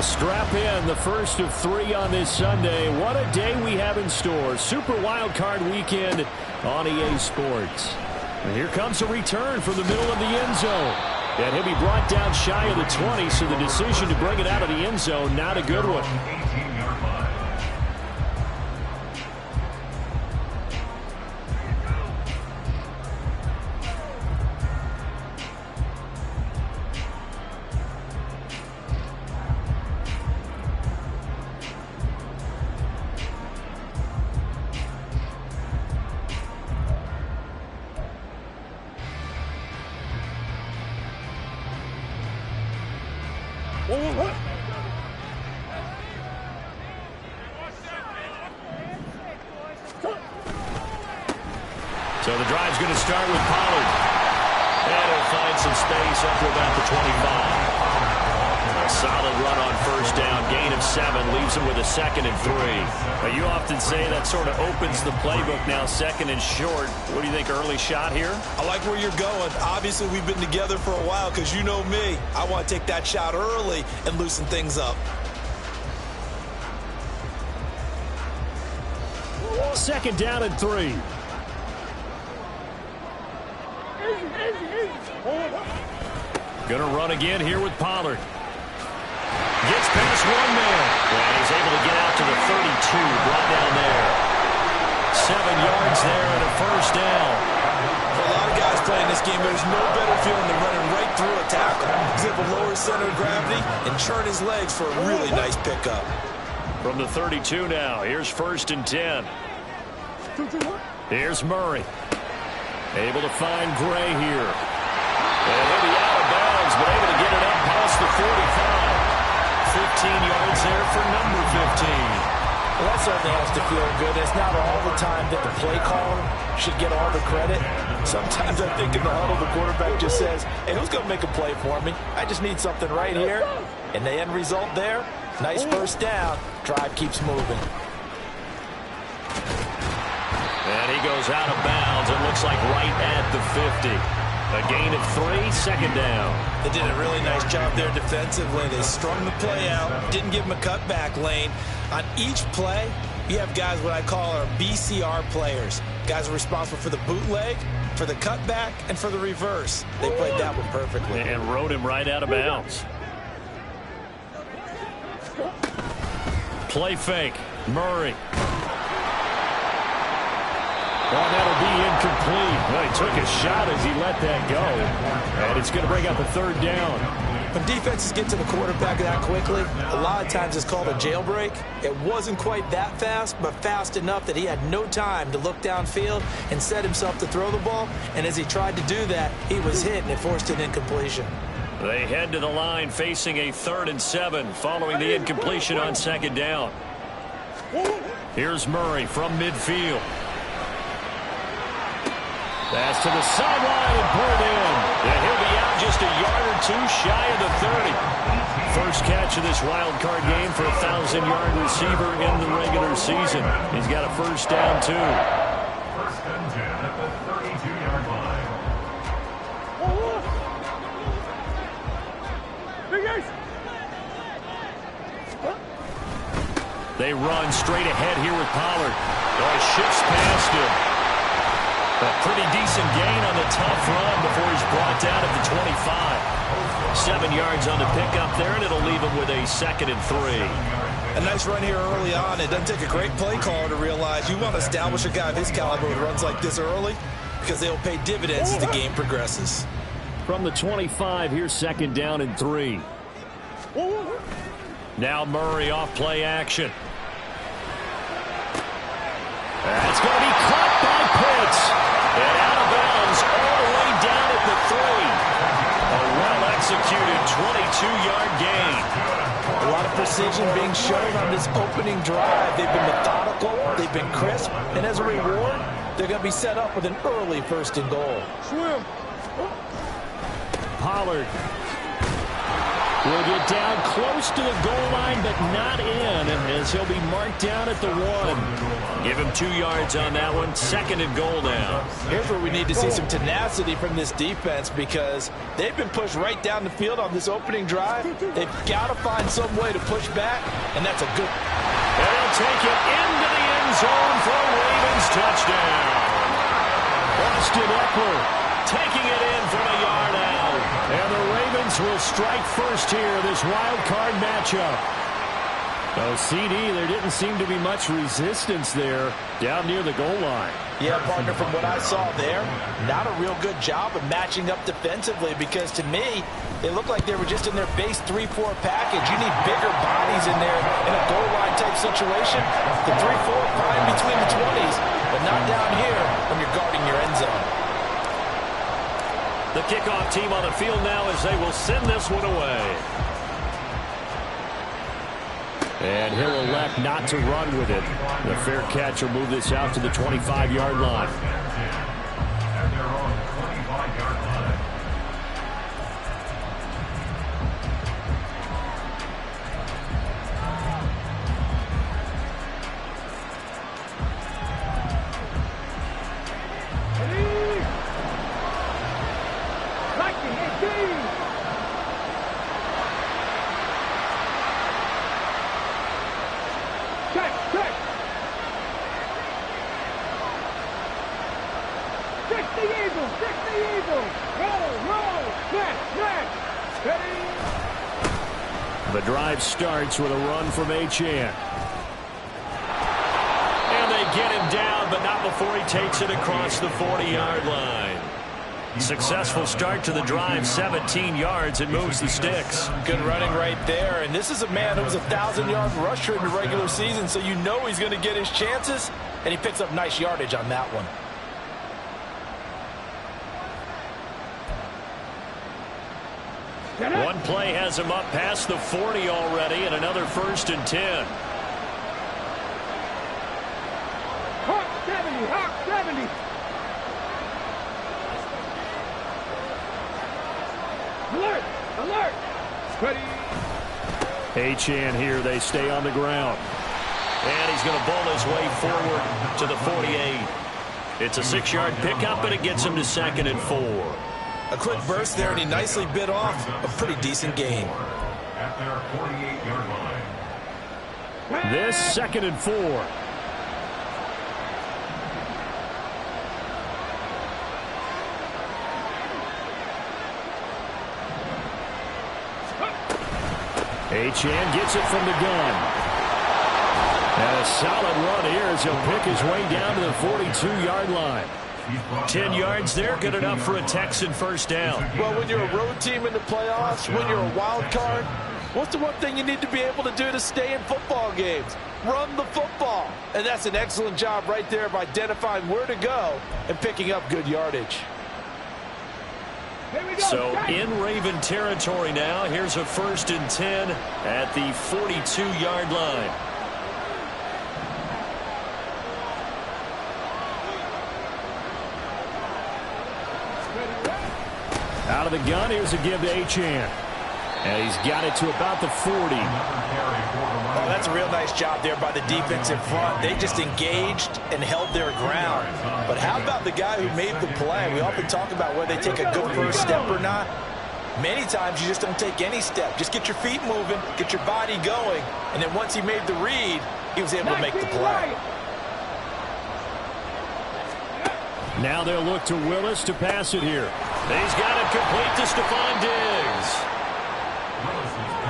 Strap in, the first of 3 on this Sunday. What a day we have in store. Super Wild Card Weekend on EA Sports. And here comes a return from the middle of the end zone. And he'll be brought down shy of the 20, so the decision to bring it out of the end zone, not a good one. So the drive's going to start with Pollard. And he'll find some space up to about the 25. A solid run on first down. Gain of 7 leaves him with a 2nd and 3. But you often say that sort of opens the playbook now, 2nd and short. What do you think, early shot here? I like where you're going. Obviously, we've been together for a while because you know me. I want to take that shot early and loosen things up. 2nd down and 3. Gonna run again here with Pollard. Gets past one man. And he's able to get out to the 32. Brought down there. 7 yards there and a first down. For a lot of guys playing this game, there's no better feeling than running right through a tackle. He's able to lower his center of gravity and churn his legs for a really nice pickup. From the 32 now. Here's 1st and 10. Here's Murray. Able to find Gray here. And he'll be out of bounds, but able to get it up past the 45. 15 yards there for number 15. Well, that certainly has to feel good. It's not all the time that the play caller should get all the credit. Sometimes I think in the huddle, the quarterback just says, hey, who's going to make a play for me? I just need something right here. And the end result there, nice first down. Drive keeps moving. And he goes out of bounds. It looks like right at the 50. A gain of 3, 2nd down. They did a really nice job there defensively. They strung the play out, didn't give him a cutback lane. On each play, you have guys what I call our BCR players. Guys are responsible for the bootleg, for the cutback, and for the reverse. They played that one perfectly. And rode him right out of bounds. Play fake. Murray. Well, that'll be incomplete. Well, he took a shot as he let that go. And it's going to bring up a 3rd down. When defenses get to the quarterback that quickly, a lot of times it's called a jailbreak. It wasn't quite that fast, but fast enough that he had no time to look downfield and set himself to throw the ball. And as he tried to do that, he was hit and it forced an incompletion. They head to the line facing a 3rd and 7 following the incompletion on 2nd down. Here's Murray from midfield. Pass to the sideline and pulled in. And he'll be out just a yard or 2 shy of the 30. First catch of this wild card game for a 1,000-yard receiver in the regular season. He's got a first down, too. 1st and 10 at the 32-yard line. They run straight ahead here with Pollard. Oh, he shifts past him. A pretty decent gain on the tough run before he's brought down at the 25. 7 yards on the pickup there, and it'll leave him with a 2nd and 3. A nice run here early on. It doesn't take a great play caller to realize you want to establish a guy of his caliber who runs like this early because they'll pay dividends as the game progresses. From the 25, here's 2nd down and 3. Now Murray off play action. That's going to be caught by Pitts. And out of bounds all the way down at the 3. A well-executed 22-yard gain. A lot of precision being shown on this opening drive. They've been methodical, they've been crisp, and as a reward, they're going to be set up with an early 1st and goal. Pollard. Will get down close to the goal line, but not in, as he'll be marked down at the 1. Give him 2 yards on that one. 2nd and goal now. Here's where we need to see some tenacity from this defense, because they've been pushed right down the field on this opening drive. They've got to find some way to push back, and that's a good... And he'll take it into the end zone for a Ravens touchdown. Austin Eckler taking it in from a yard out. And the Ravens will strike first here, this wild card matchup. Oh, CD, there didn't seem to be much resistance there down near the goal line. Yeah, partner, from what I saw there, not a real good job of matching up defensively, because to me, it looked like they were just in their base 3-4 package. You need bigger bodies in there in a goal line type situation. The 3-4 fine between the 20s, but not down here when you're guarding your end zone. The kickoff team on the field now as they will send this one away. And he'll elect not to run with it. The fair catch will move this out to the 25-yard line. And they're on the 25-yard line. The drive starts with a run from Achane. And they get him down, but not before he takes it across the 40-yard line. Successful start to the drive, 17 yards, and moves the sticks. Good running right there, and this is a man who was a 1,000-yard rusher in the regular season, so you know he's going to get his chances, and he picks up nice yardage on that one. One play has him up past the 40 already, and another 1st and 10. Hawk 70, Hawk 70. Alert, alert. Ready. Achane here, they stay on the ground. And he's going to bowl his way forward to the 48. It's a 6-yard pickup, and it gets him to 2nd and 4. A quick burst there, and he nicely bit off a pretty decent gain. At their 48-yard line. This 2nd and 4. Achane gets it from the gun. And a solid run here as he'll pick his way down to the 42-yard line. 10 yards there, good enough for a Texan 1st down. Well, when you're a road team in the playoffs, when you're a wild card, what's the one thing you need to be able to do to stay in football games? Run the football. And that's an excellent job right there of identifying where to go and picking up good yardage. So in Raven territory now, here's a 1st and 10 at the 42-yard line. Out of the gun, here's a give to Achane. And he's got it to about the 40. Oh, that's a real nice job there by the defensive front. They just engaged and held their ground. But how about the guy who made the play? We often talk about whether they take a good first step or not. Many times you just don't take any step. Just get your feet moving, get your body going, and then once he made the read, he was able to make the play. Now they'll look to Willis to pass it here. He's got it complete to Stephon Diggs.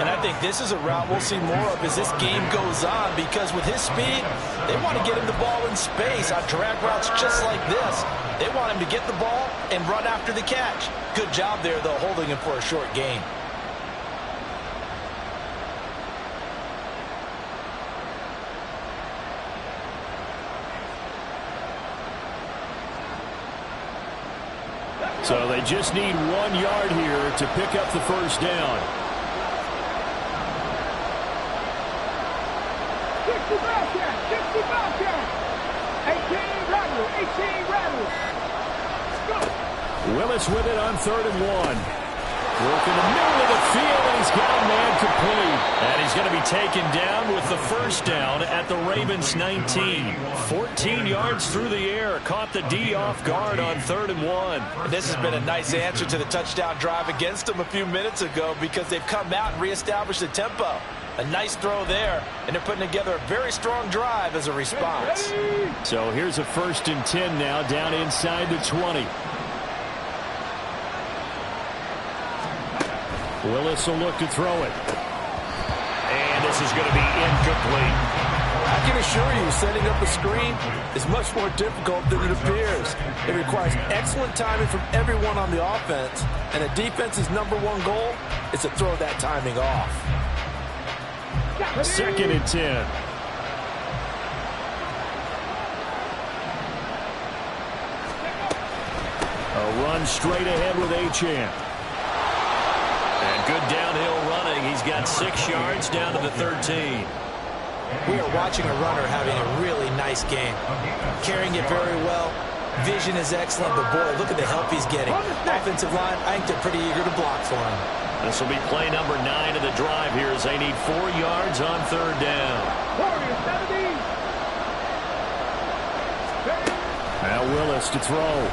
And I think this is a route we'll see more of as this game goes on, because with his speed, they want to get him the ball in space on drag routes just like this. They want him to get the ball and run after the catch. Good job there, though, holding him for a short gain. So they just need 1 yard here to pick up the 1st down. 60 Bobcat. 18 rattle. 18 rattle. Go. Willis with it on 3rd and 1. Working the middle of the field, and he's got a man complete. And he's going to be taken down with the first down at the Ravens 19. 14 yards through the air. Caught the D off guard on 3rd and 1. This has been a nice answer to the touchdown drive against them a few minutes ago because they've come out and reestablished the tempo. A nice throw there, and they're putting together a very strong drive as a response. So here's a 1st and 10 now, down inside the 20. Willis will look to throw it. And this is going to be incomplete. I can assure you, setting up a screen is much more difficult than it appears. It requires excellent timing from everyone on the offense, and a defense's #1 goal is to throw that timing off. 2nd and 10. A run straight ahead with Achane. And good downhill running. He's got 6 yards down to the 13. We are watching a runner having a really nice game. Carrying it very well. Vision is excellent, but boy, look at the help he's getting. Offensive line, I think they're pretty eager to block for him. This will be play number 9 of the drive here as they need 4 yards on 3rd down. Now Willis to throw.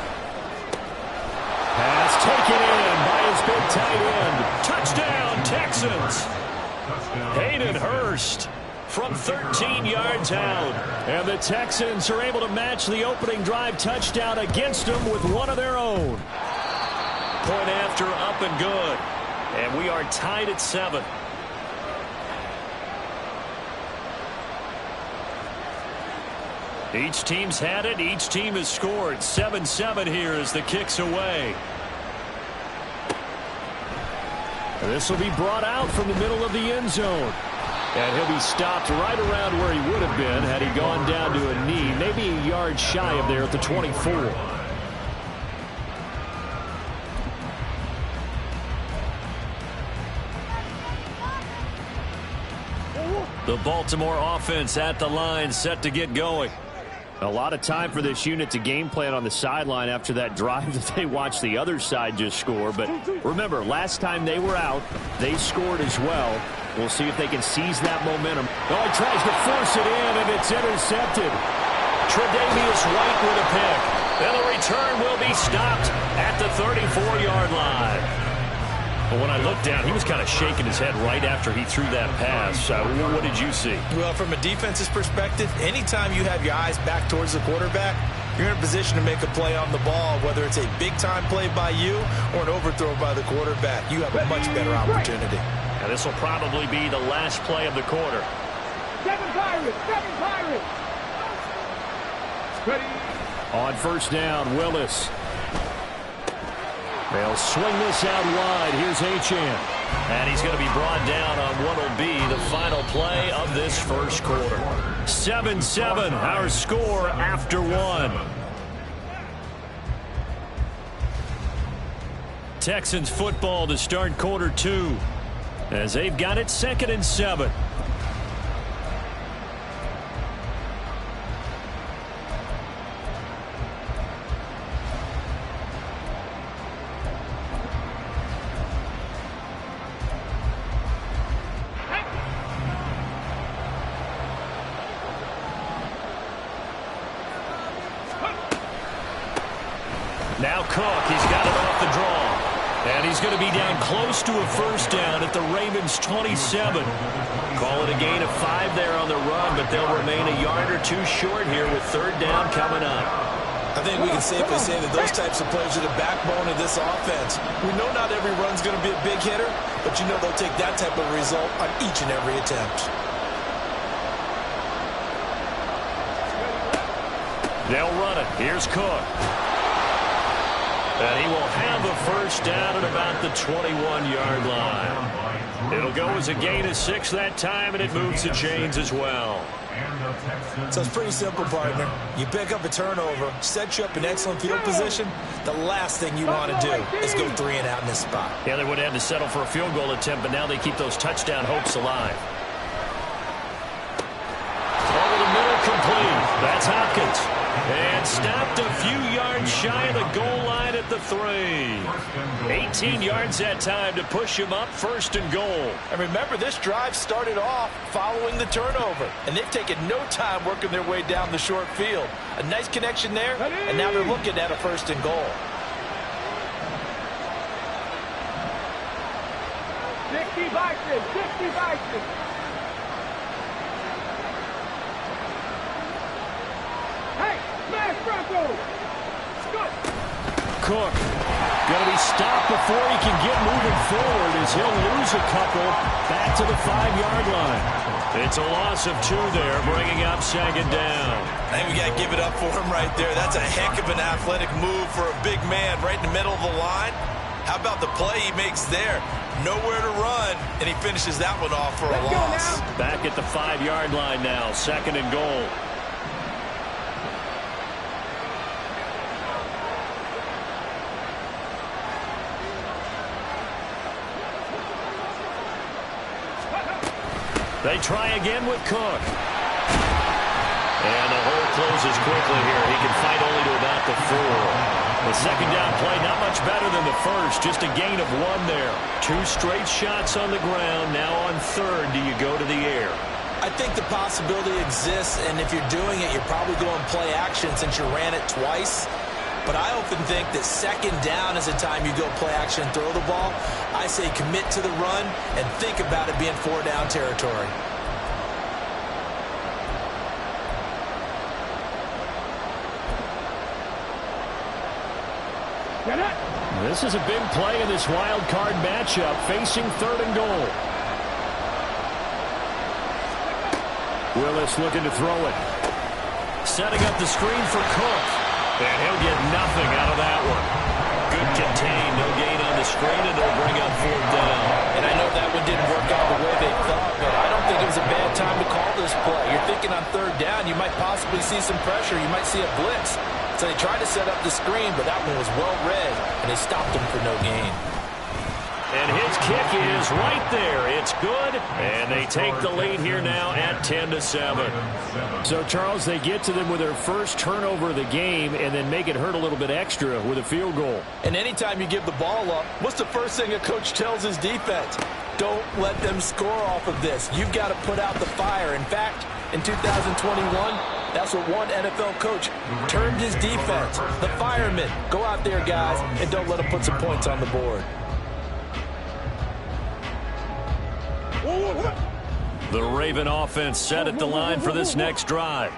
Pass taken in by his big tight end. Touchdown, Texans. Hayden Hurst from 13 yards out. And the Texans are able to match the opening drive touchdown against them with one of their own. Point after, up and good. And we are tied at 7. Each team's had it. Each team has scored. 7-7 here as the kick's away. This will be brought out from the middle of the end zone. And he'll be stopped right around where he would have been had he gone down to a knee. Maybe a yard shy of there at the 24. The Baltimore offense at the line, set to get going. A lot of time for this unit to game plan on the sideline after that drive that they watched the other side just score. But remember, last time they were out, they scored as well. We'll see if they can seize that momentum. Oh, he tries to force it in, and it's intercepted. Tre'Davious White with a pick. And the return will be stopped at the 34-yard line. But when I looked down, he was kind of shaking his head right after he threw that pass. What did you see? Well, from a defense's perspective, anytime you have your eyes back towards the quarterback, you're in a position to make a play on the ball, whether it's a big-time play by you or an overthrow by the quarterback. You have a much better opportunity. And this will probably be the last play of the quarter. 7 Pirates! 7 Pirates! Ready? On 1st down, Willis. They'll swing this out wide. Here's Achane. And he's going to be brought down on what will be the final play of this first quarter. 7-7, our score after 1. Texans football to start quarter 2 as they've got it 2nd and 7. Now Cook, he's got it off the draw. And he's going to be down close to a first down at the Ravens 27. Call it a gain of 5 there on the run, but they'll remain a yard or 2 short here with 3rd down coming up. I think we can safely say that those types of plays are the backbone of this offense. We know not every run's going to be a big hitter, but you know they'll take that type of result on each and every attempt. They'll run it. Here's Cook. And he will have the first down at about the 21-yard line. It'll go as a gain of 6 that time, and it moves the chains as well. So it's pretty simple, partner. You pick up a turnover, set you up in excellent field position. The last thing you want to do is go 3 and out in this spot. Yeah, they would have had to settle for a field goal attempt, but now they keep those touchdown hopes alive. Over the middle, complete. That's Hopkins. And And stopped a few yards shy of the goal line at the 3. 18 yards that time to push him up 1st and goal. And remember, this drive started off following the turnover. And they've taken no time working their way down the short field. A nice connection there, and now they're looking at a 1st and goal. 60 Vikings, 60 Vikings. Hey, smash Broncos. Good. Cook going to be stopped before he can get moving forward as he'll lose a couple back to the 5-yard line. It's a loss of 2 there, bringing up 2nd down. I think we got to give it up for him right there. That's a heck of an athletic move for a big man right in the middle of the line. How about the play he makes there? Nowhere to run, and he finishes that one off for a loss. Back at the 5-yard line now, 2nd and goal. They try again with Cook. And the hole closes quickly here. He can fight only to about the 4. The 2nd down play not much better than the first. Just a gain of 1 there. 2 straight shots on the ground. Now on 3rd, do you go to the air? I think the possibility exists, and if you're doing it, you're probably going play action since you ran it twice. But I often think that 2nd down is the time you go play action and throw the ball. I say commit to the run and think about it being 4-down territory. This is a big play in this wild card matchup, facing 3rd and goal. Willis looking to throw it. Setting up the screen for Cook. And he'll get nothing out of that one. Good contain, no gain on the screen, and they'll bring up 4th down. And I know that one didn't work out the way they thought, but I don't think it was a bad time to call this play. You're thinking on 3rd down, you might possibly see some pressure. You might see a blitz. So they tried to set up the screen, but that one was well read, and they stopped him for no gain. And his kick is right there. It's good, and they take the lead here now at 10-7. So, Charles, they get to them with their first turnover of the game and then make it hurt a little bit extra with a field goal. And anytime you give the ball up, what's the first thing a coach tells his defense? Don't let them score off of this. You've got to put out the fire. In fact, in 2021, that's what one NFL coach termed his defense. The firemen. Go out there, guys, and don't let them put some points on the board. The Raven offense set at the line for this next drive.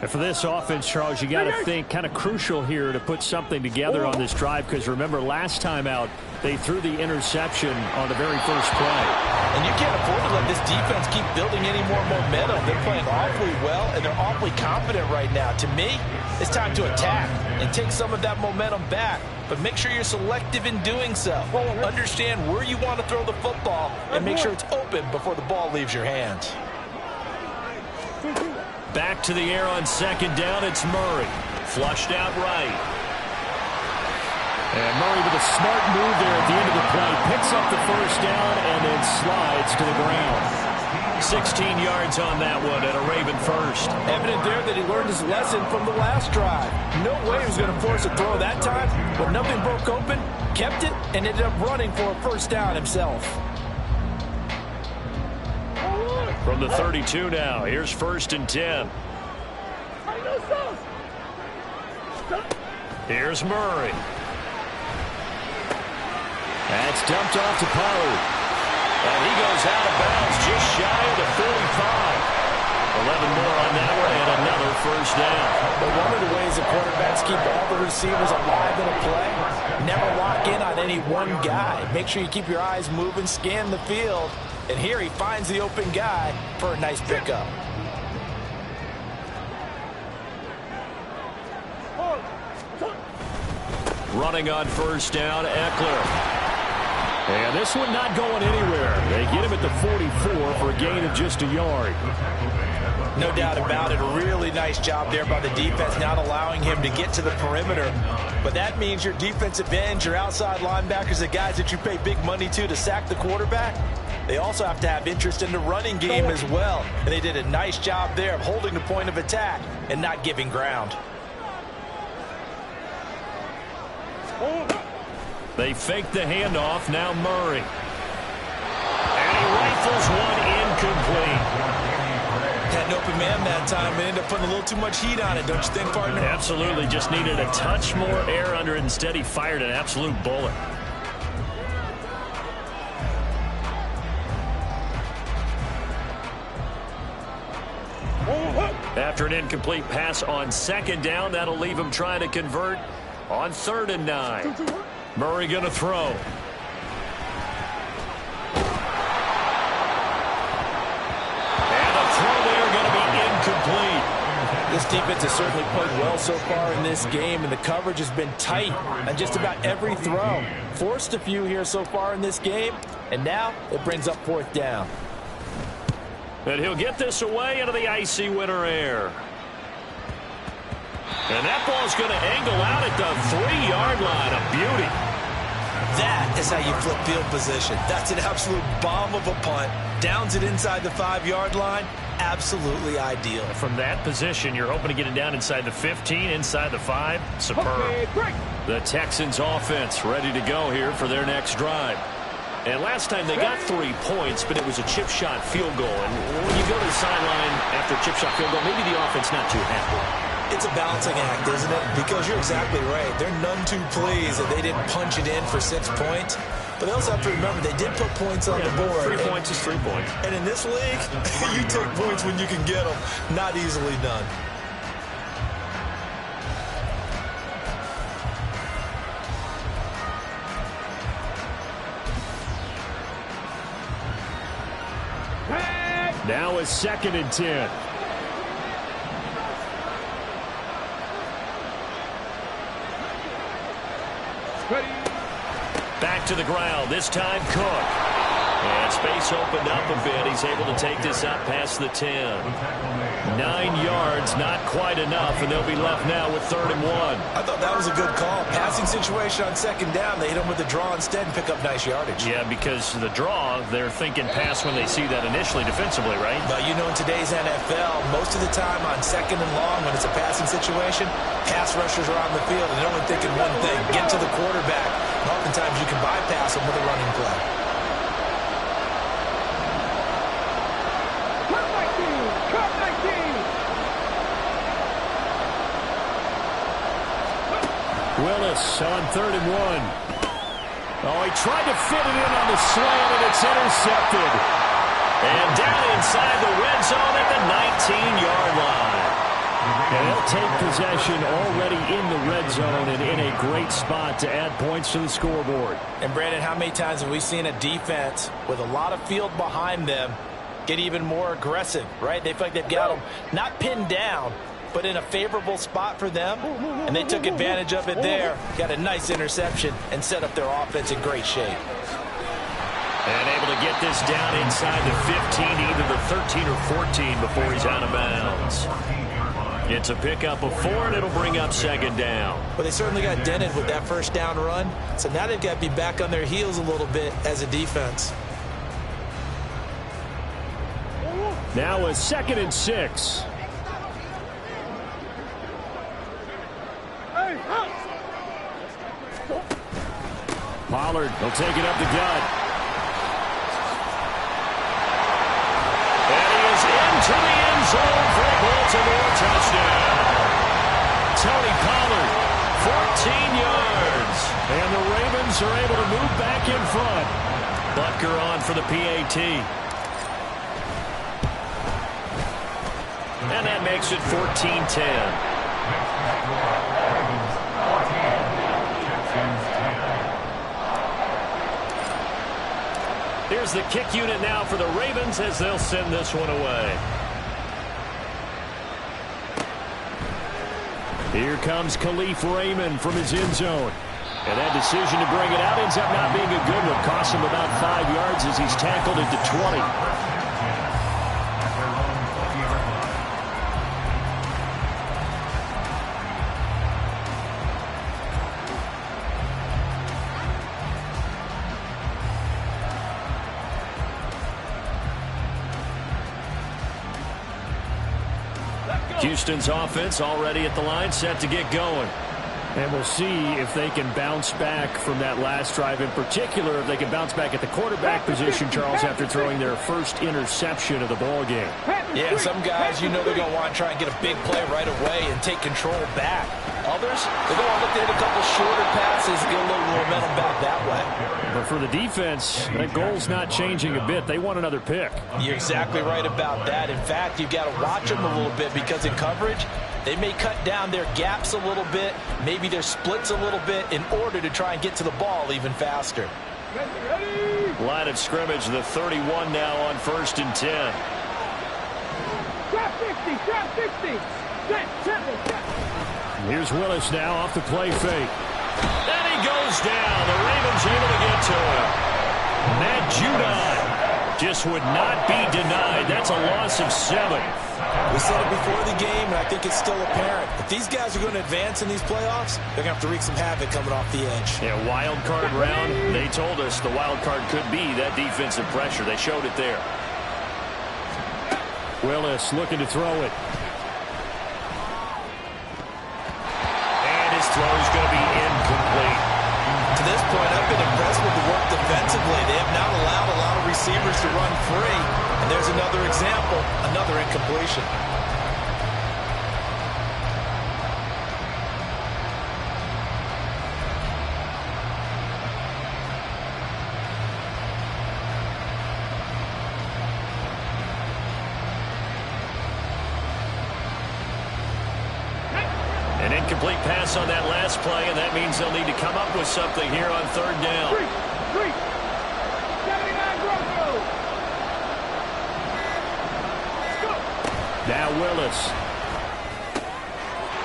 And for this offense, Charles, you got to think kind of crucial here to put something together on this drive, because remember last time out they threw the interception on the very first play. And you can't afford to let this defense keep building any more momentum. They're playing awfully well, and they're awfully confident right now. To me, it's time to attack and take some of that momentum back. But make sure you're selective in doing so. Understand where you want to throw the football and make sure it's open before the ball leaves your hands. Back to the air on 2nd down, it's Murray. Flushed out right. And Murray with a smart move there at the end of the play. Picks up the 1st down and then slides to the ground. 16 yards on that one and a Raven first. Evident there that he learned his lesson from the last drive. No way he was going to force a throw that time, but nothing broke open, kept it, and ended up running for a 1st down himself. From the 32 now, here's 1st and 10. Here's Murray. That's dumped off to Pollard. And he goes out of bounds just shy of the 45. 11 more on that one and another 1st down. But one of the ways the quarterbacks keep all the receivers alive in a play, never lock in on any one guy. Make sure you keep your eyes moving, scan the field. And here he finds the open guy for a nice pickup. Running on 1st down, Eckler. And this one not going anywhere. They get him at the 44 for a gain of just a yard. No doubt about it. A really nice job there by the defense, not allowing him to get to the perimeter. But that means your defensive ends, your outside linebackers, the guys that you pay big money to sack the quarterback, they also have to have interest in the running game as well. And they did a nice job there of holding the point of attack and not giving ground. They fake the handoff. Now Murray. And he rifles one incomplete. Had an open man that time and ended up putting a little too much heat on it, don't you think, partner? Absolutely. Just needed a touch more air under it. Instead, he fired an absolute bullet. After an incomplete pass on second down, that'll leave him trying to convert on 3rd and 9. Murray going to throw. And the throw there going to be incomplete. This defense has certainly played well so far in this game, and the coverage has been tight on just about every throw. Forced a few here so far in this game, and now it brings up 4th down. And he'll get this away into the icy winter air. And that ball's going to angle out at the 3-yard line. A beauty. That is how you flip field position. That's an absolute bomb of a punt. Downs it inside the 5-yard line. Absolutely ideal. From that position, you're hoping to get it down inside the 15, inside the 5. Superb. The Texans offense ready to go here for their next drive. And last time they got 3 points, but it was a chip shot field goal. And when you go to the sideline after a chip shot field goal, maybe the offense not too happy. It's a balancing act, isn't it? Because you're exactly right. They're none too pleased that they didn't punch it in for 6 points. But they also have to remember they did put points on the board. 3 points is 3 points. And in this league, you take points when you can get them. Not easily done. Now it's 2nd and 10. Back to the ground. This time Cook. And space opened up a bit. He's able to take this up past the 10. 9 yards, not quite enough, and they'll be left now with 3rd and 1. I thought that was a good call. Passing situation on 2nd down. They hit him with the draw instead and pick up nice yardage. Yeah, because the draw, they're thinking pass when they see that initially defensively, right? But you know, in today's NFL, most of the time on 2nd and long, when it's a passing situation, pass rushers are on the field, and they're only thinking one thing, get to the quarterback. And oftentimes you can bypass them with a running play. Willis on 3rd and 1. Oh, he tried to fit it in on the slant, and it's intercepted. And down inside the red zone at the 19-yard line. And they'll take possession already in the red zone and in a great spot to add points to the scoreboard. And, Brandon, how many times have we seen a defense with a lot of field behind them get even more aggressive, right? They feel like they've got them not pinned down, but in a favorable spot for them, and they took advantage of it there. Got a nice interception and set up their offense in great shape. And able to get this down inside the 15, either the 13 or 14 before he's out of bounds. It's a pickup of 4, and it'll bring up 2nd down. But they certainly got dented with that 1st down run, so now they've got to be back on their heels a little bit as a defense. Now a 2nd and 6. Pollard will take it up the gut. And he is into the end zone for a Baltimore touchdown. Tony Pollard, 14 yards. And the Ravens are able to move back in front. Butker on for the PAT. And that makes it 14-10. Here's the kick unit now for the Ravens as they'll send this one away. Here comes Khalif Raymond from his end zone. And that decision to bring it out ends up not being a good one. Cost him about 5 yards as he's tackled into 20. Houston's offense already at the line, set to get going. And we'll see if they can bounce back from that last drive. In particular, if they can bounce back at the quarterback position, Charles, after throwing their first interception of the ball game. Yeah, some guys, you know they're going to want to try and get a big play right away and take control back. Others, they're going to look to hit a couple shorter passes and get a little momentum back that way. But for the defense, that goal's not changing a bit. They want another pick. You're exactly right about that. In fact, you've got to watch them a little bit because in coverage, they may cut down their gaps a little bit, maybe their splits a little bit in order to try and get to the ball even faster. Line of scrimmage, the 31 now on 1st and 10. Drop 50, drop 50. Set. Here's Willis now off the play fake. And he goes down. The Ravens able to get to him. Matt Judon just would not be denied. That's a loss of 7. We said it before the game, and I think it's still apparent. If these guys are going to advance in these playoffs, they're going to have to wreak some havoc coming off the edge. Yeah, wild card round. They told us the wild card could be that defensive pressure. They showed it there. Willis looking to throw it. And his throw is going to be incomplete. To this point, I've been impressed with the work defensively. They have not allowed a lot of receivers to run free. And there's another example, another incompletion. An incomplete pass on that last play, and that means they'll need to come up with something here on 3rd down. 3. 79 Broncos. Now Willis.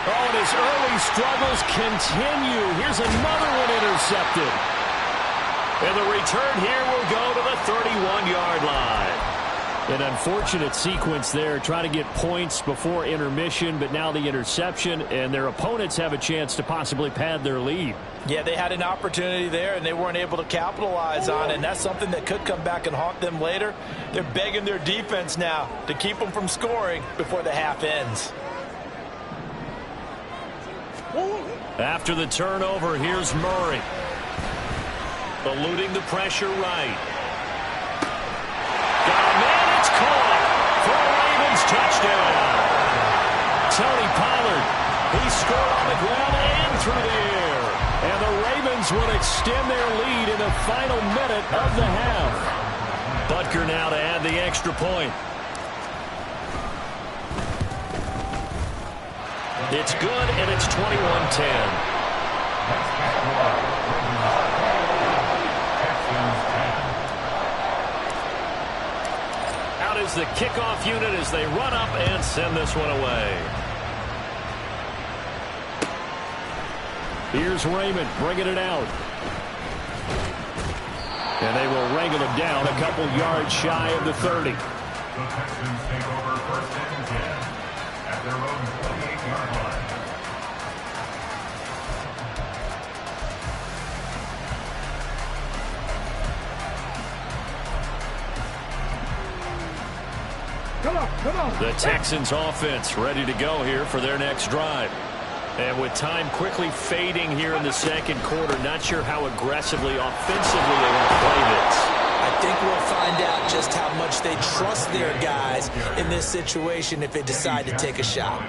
Oh, and his early struggles continue. Here's another one intercepted. And the return here will go to the 31-yard line. An unfortunate sequence there, trying to get points before intermission, but now the interception, and their opponents have a chance to possibly pad their lead. Yeah, they had an opportunity there, and they weren't able to capitalize on it, and that's something that could come back and haunt them later. They're begging their defense now to keep them from scoring before the half ends. After the turnover, here's Murray. Eluding the pressure right. Got a man, it's caught for a Ravens touchdown. Tony Pollard, he scored on the ground and through the air. And the Ravens will extend their lead in the final minute of the half. Butker now to add the extra point. It's good, and it's 21-10. Out is the kickoff unit as they run up and send this one away. Here's Raymond bringing it out. And they will wrangle him down a couple yards shy of the 30. The Texans take over 1st and 10 at their own 28-yard line. Come on. The Texans offense ready to go here for their next drive. And with time quickly fading here in the second quarter, not sure how aggressively, offensively they want to play this. I think we'll find out just how much they trust their guys in this situation if they decide to take a shot.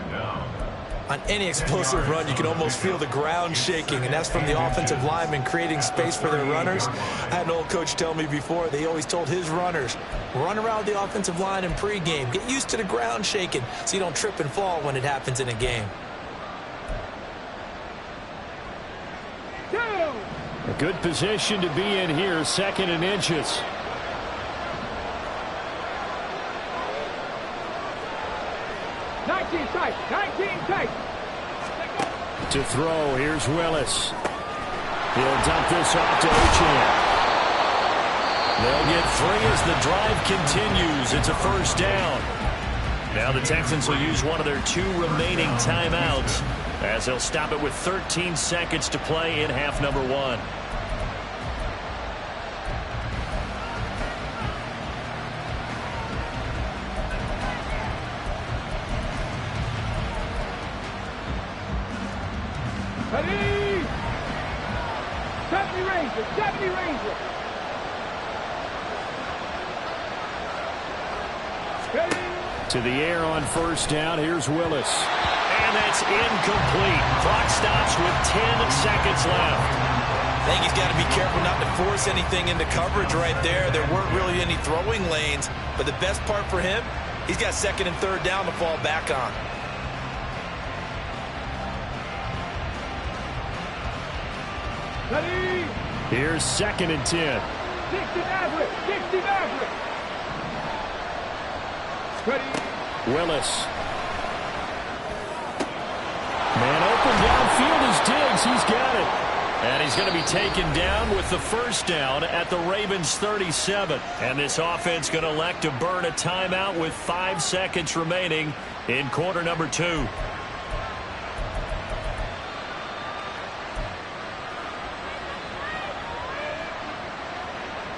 On any explosive run, you can almost feel the ground shaking, and that's from the offensive linemen creating space for their runners. I had an old coach tell me before, they always told his runners, run around the offensive line in pregame. Get used to the ground shaking so you don't trip and fall when it happens in a game. A good position to be in here, 2nd and inches. To throw, here's Willis. He'll dump this off to Ochan. They'll get 3 as the drive continues. It's a 1st down. Now the Texans will use one of their 2 remaining timeouts as they'll stop it with 13 seconds to play in half number 1. Ready? Rangers. 70 Rangers. Ready? To the air on first down. Here's Willis. And that's incomplete. Clock stops with 10 seconds left. I think he's got to be careful not to force anything into coverage right there. There weren't really any throwing lanes, but the best part for him, he's got second and third down to fall back on. Ready? Here's second and 10. 60 Maverick. 60 Maverick. Ready? Willis. Man open downfield is Diggs. He's got it. And he's going to be taken down with the first down at the Ravens' 37. And this offense going to elect to burn a timeout with 5 seconds remaining in quarter number 2.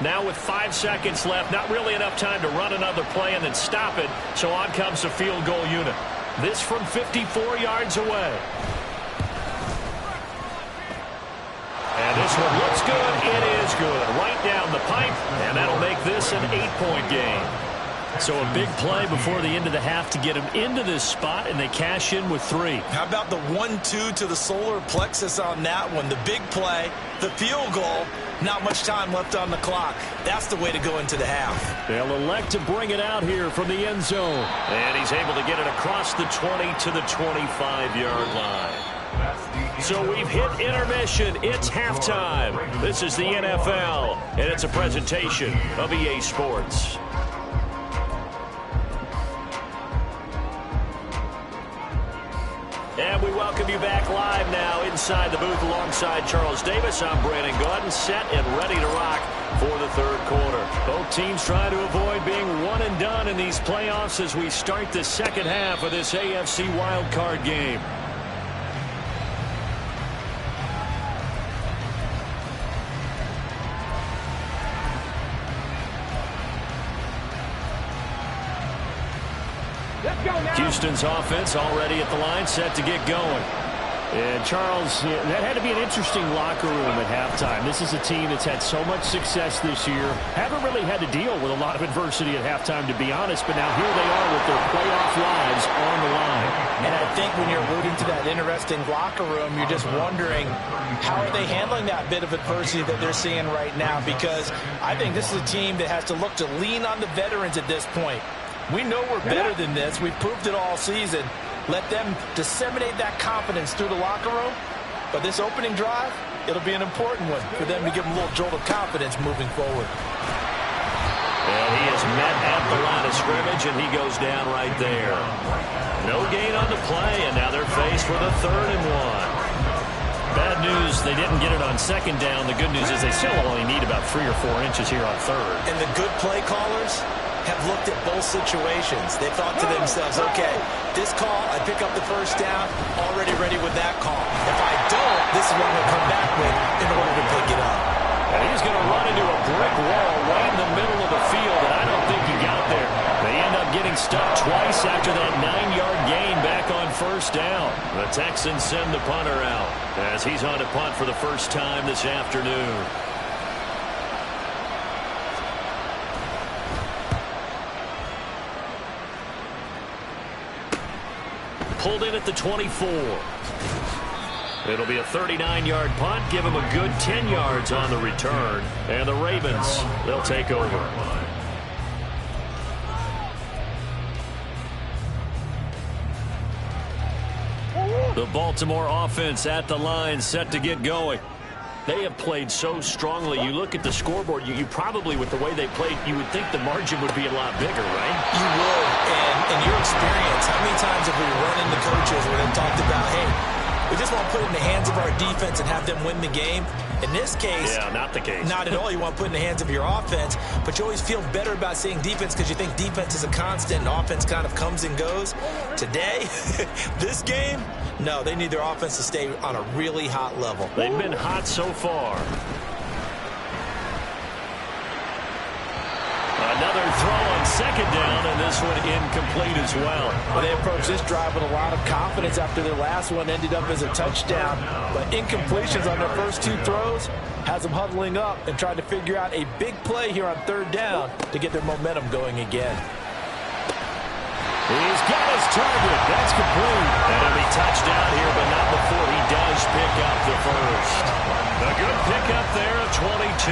Now with 5 seconds left, not really enough time to run another play and then stop it. So on comes the field goal unit. This from 54 yards away. And this one looks good. It is good. Right down the pipe, and that'll make this an 8-point game. So a big play before the end of the half to get them into this spot, and they cash in with 3. How about the 1-2 to the solar plexus on that one? The big play, the field goal, not much time left on the clock. That's the way to go into the half. They'll elect to bring it out here from the end zone. And he's able to get it across the 20 to the 25-yard line. So we've hit intermission. It's halftime. This is the NFL, and it's a presentation of EA Sports. And we welcome you back live now inside the booth alongside Charles Davis. I'm Brandon Gordon, set and ready to rock for the third quarter. Both teams trying to avoid being one and done in these playoffs as we start the second half of this AFC wildcard game. Houston's offense already at the line, set to get going. And Charles, that had to be an interesting locker room at halftime. This is a team that's had so much success this year. Haven't really had to deal with a lot of adversity at halftime, to be honest, but now here they are with their playoff lives on the line. And I think when you're alluding to that interesting locker room, you're just wondering how are they handling that bit of adversity that they're seeing right now, because I think this is a team that has to look to lean on the veterans at this point. We know we're better than this. We've proved it all season. Let them disseminate that confidence through the locker room. But this opening drive, it'll be an important one for them to give them a little jolt of confidence moving forward. And he is met at the line of scrimmage, and he goes down right there. No gain on the play, and now they're faced with a 3rd and 1. Bad news, they didn't get it on second down. The good news is they still only need about 3 or 4 inches here on third. And the good play callers have looked at both situations. They thought to themselves, okay, this call, I pick up the first down, already ready with that call. If I don't, this is what I'm going to come back with in order to pick it up. And he's going to run into a brick wall right in the middle of the field, and I don't think he got there. They end up getting stuck twice after that 9-yard gain back on first down. The Texans send the punter out as he's on to punt for the first time this afternoon. Pulled in at the 24. It'll be a 39-yard punt. Give him a good 10 yards on the return. And the Ravens, they'll take over. The Baltimore offense at the line, set to get going. They have played so strongly. You look at the scoreboard, you probably, with the way they played, you would think the margin would be a lot bigger, right? You would. And in your experience, how many times have we run into coaches where they've talked about, hey, we just want to put it in the hands of our defense and have them win the game? In this case, yeah, not the case. Not at all. You want to put it in the hands of your offense, but you always feel better about seeing defense because you think defense is a constant and offense kind of comes and goes. Today, this game, no, they need their offense to stay on a really hot level. They've been hot so far. Another throw on second down, and this one incomplete as well. Well, they approached this drive with a lot of confidence after their last one ended up as a touchdown. But incompletions on their first two throws has them huddling up and trying to figure out a big play here on third down to get their momentum going again. He's got his target. That's complete. And he'll be touchdown here, but not before he does pick up the first. A good pickup there of 22.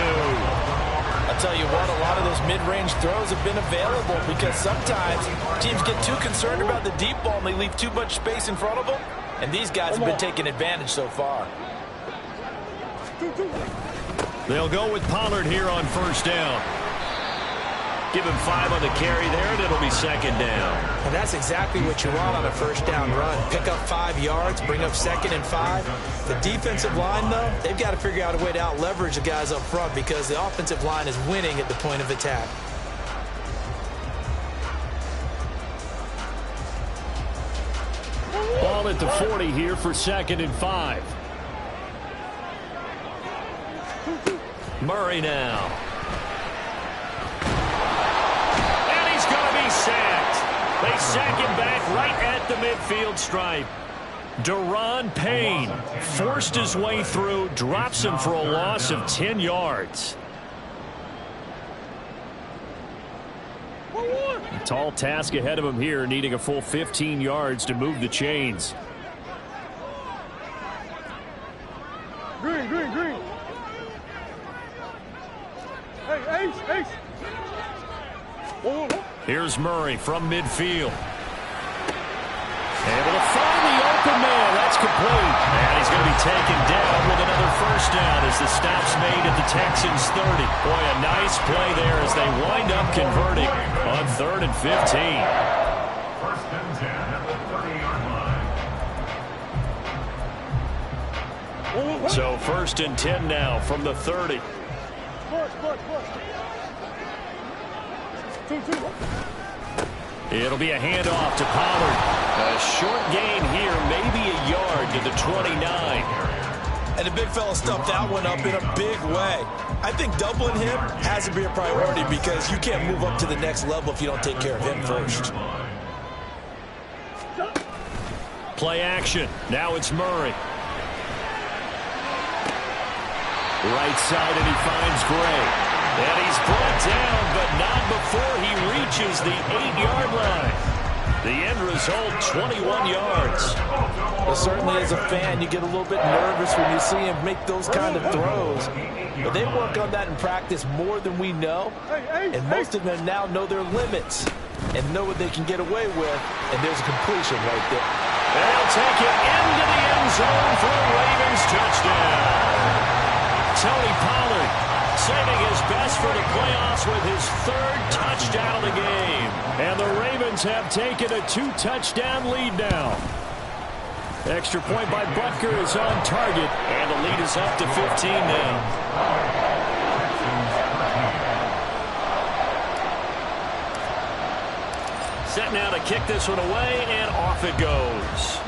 I'll tell you what, a lot of those mid-range throws have been available because sometimes teams get too concerned about the deep ball and they leave too much space in front of them. And these guys have been taking advantage so far. They'll go with Pollard here on first down. Give him 5 on the carry there, and it'll be second down. And that's exactly what you want on a first down run. Pick up 5 yards, bring up second and 5. The defensive line, though, they've got to figure out a way to out-leverage the guys up front because the offensive line is winning at the point of attack. Ball at the 40 here for second and 5. Murray now. Sacked. They sack him back right at the midfield stripe. Deron Payne forced his way through, drops him for a loss of 10 yards. A tall task ahead of him here, needing a full 15 yards to move the chains. Green. Hey, Ace. Whoa. Here's Murray from midfield. Able to find the open man. That's complete. And he's going to be taken down with another first down as the stop's made at the Texans 30. Boy, a nice play there as they wind up converting on 3rd and 15. First and 10 at the 30-yard line. So 1st and 10 now from the 30. It'll be a handoff to Pollard. A short gain here, maybe a yard to the 29. And the big fella stuffed that one up in a big way. I think doubling him has to be a priority because you can't move up to the next level if you don't take care of him first. Play action. Now it's Murray. Right side, and he finds Gray. And he's brought down, but not before he reaches the 8-yard line. The end result, 21 yards. Well, certainly as a fan, you get a little bit nervous when you see him make those kind of throws. But they work on that in practice more than we know. And most of them now know their limits and know what they can get away with. And there's a completion right there. They'll take it into the end zone for a Ravens touchdown. Tony Pollard saving his best for the playoffs with his 3rd touchdown of the game. And the Ravens have taken a 2-touchdown lead now. Extra point by Butker is on target, and the lead is up to 15 now. Set now to kick this one away, and off it goes.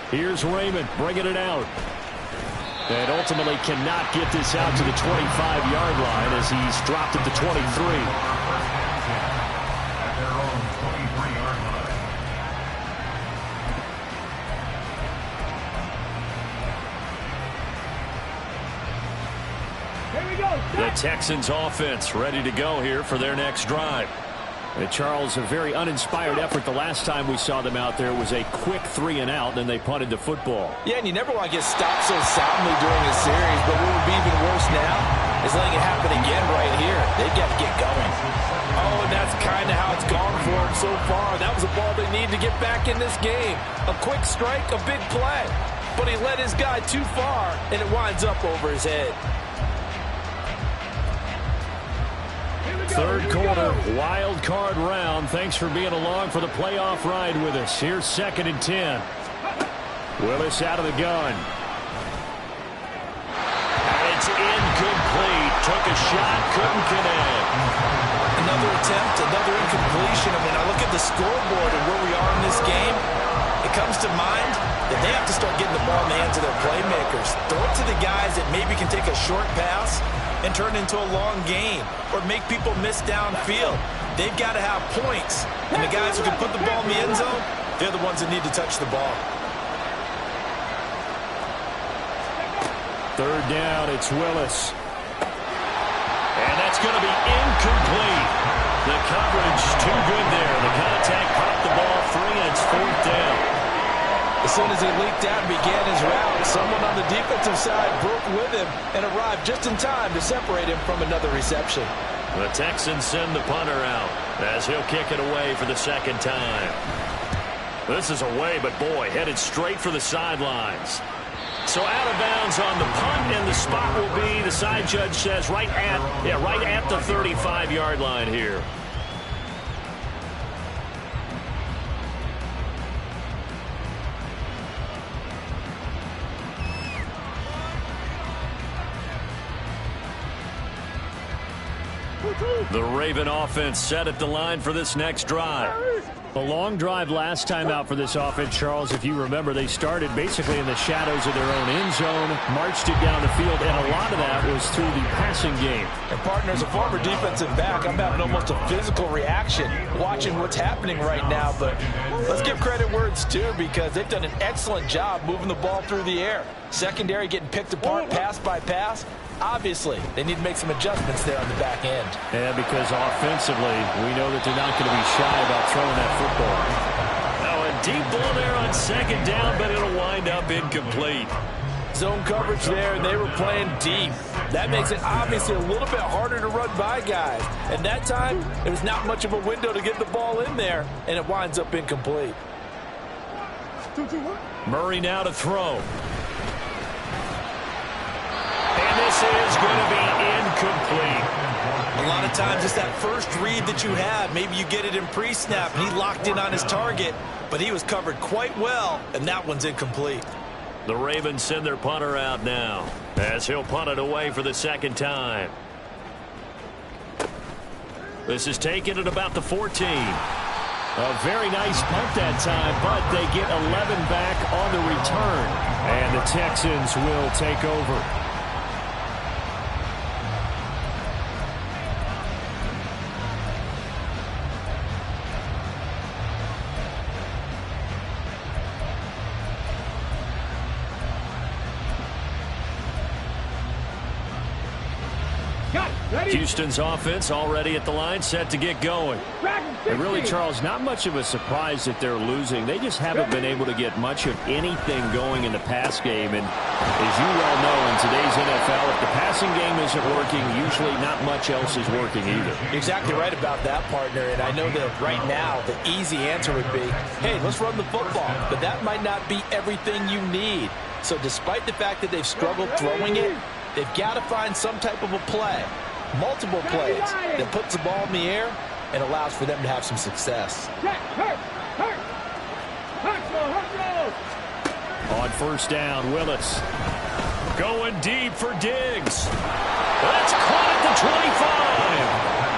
Here's Raymond bringing it out. And ultimately cannot get this out to the 25-yard line as he's dropped at the 23. At their own 23-yard line. Here we go. The Texans offense ready to go here for their next drive. And Charles, a very uninspired effort. The last time we saw them out there was a quick 3-and-out, and they punted the football. Yeah, and you never want to get stopped so soundly during a series, but what would be even worse now is letting it happen again right here. They've got to get going. Oh, and that's kind of how it's gone for them so far. That was a ball they need to get back in this game. A quick strike, a big play. But he led his guy too far, and it winds up over his head. Third quarter, wild card round. Thanks for being along for the playoff ride with us. Here's 2nd and 10. Willis out of the gun. It's incomplete. Took a shot, couldn't connect. Another attempt, another incompletion. I mean, I look at the scoreboard and where we are in this game. It comes to mind that they have to start getting the ball in the hands of their playmakers. Throw it to the guys that maybe can take a short pass and turn it into a long gain or make people miss downfield. They've got to have points. And the guys who can put the ball in the end zone, they're the ones that need to touch the ball. Third down, it's Willis. And that's going to be incomplete. The coverage too good there. The contact popped the ball free, and it's fourth down. As soon as he leaked out and began his route, someone on the defensive side broke with him and arrived just in time to separate him from another reception. The Texans send the punter out as he'll kick it away for the second time. This is away, but boy, headed straight for the sidelines. So out of bounds on the punt, and the spot will be, the side judge says, right at the 35-yard line here. The Raven offense set at the line for this next drive. A long drive last time out for this offense, Charles. If you remember, they started basically in the shadows of their own end zone, marched it down the field, and a lot of that was through the passing game. And partner, as a former defensive back, I'm having almost a physical reaction watching what's happening right now. But let's give credit where it's due, because they've done an excellent job moving the ball through the air. Secondary getting picked apart pass by pass. Obviously, they need to make some adjustments there on the back end. Yeah, because offensively, we know that they're not going to be shy about throwing that football. Now a deep ball there on second down, but it'll wind up incomplete. Zone coverage there, and they were playing deep. That makes it obviously a little bit harder to run by guys. And that time, it was not much of a window to get the ball in there, and it winds up incomplete. Murray now to throw. And this is going to be incomplete. A lot of times it's that first read that you have. Maybe you get it in pre-snap, and he locked in on his target, but he was covered quite well, and that one's incomplete. The Ravens send their punter out now as he'll punt it away for the second time. This is taken at about the 14. A very nice punt that time, but they get 11 back on the return, and the Texans will take over. Houston's offense already at the line, set to get going. And really, Charles, not much of a surprise that they're losing. They just haven't been able to get much of anything going in the pass game. And as you well know, in today's NFL, if the passing game isn't working, usually not much else is working either. Exactly right about that, partner. And I know that right now the easy answer would be, hey, let's run the football. But that might not be everything you need. So despite the fact that they've struggled throwing it, they've got to find some type of a play. Multiple plays that puts the ball in the air and allows for them to have some success. On first down, Willis. Going deep for Diggs. That's caught at the 25.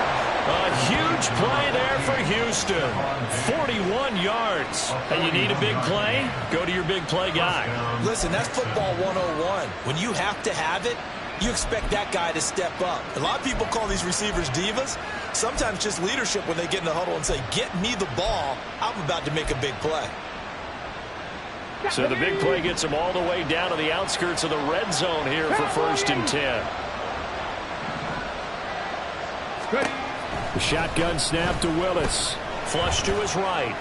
A huge play there for Houston. 41 yards. And you need a big play? Go to your big play guy. Listen, that's football 101. When you have to have it, you expect that guy to step up. A lot of people call these receivers divas. Sometimes just leadership when they get in the huddle and say, get me the ball. I'm about to make a big play. So the big play gets them all the way down to the outskirts of the red zone here for 1st and 10. The shotgun snap to Willis. Flush to his right.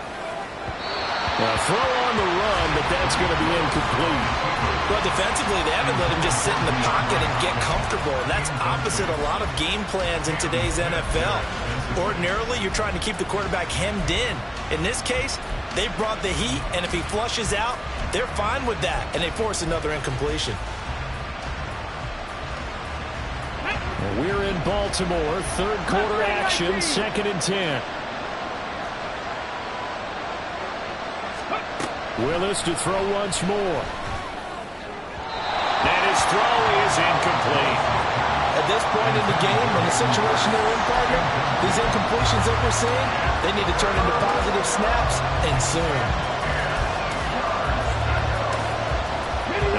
A throw on the run, but that's going to be incomplete. Well, defensively, they haven't let him just sit in the pocket and get comfortable. And that's opposite a lot of game plans in today's NFL. Ordinarily, you're trying to keep the quarterback hemmed in. In this case, they brought the heat, and if he flushes out, they're fine with that, and they force another incompletion. We're in Baltimore. Third quarter action, 2nd and 10. Willis to throw once more. And his throw is incomplete. At this point in the game, in the situation they're in, partner, these incompletions that we're seeing, they need to turn into positive snaps, and soon.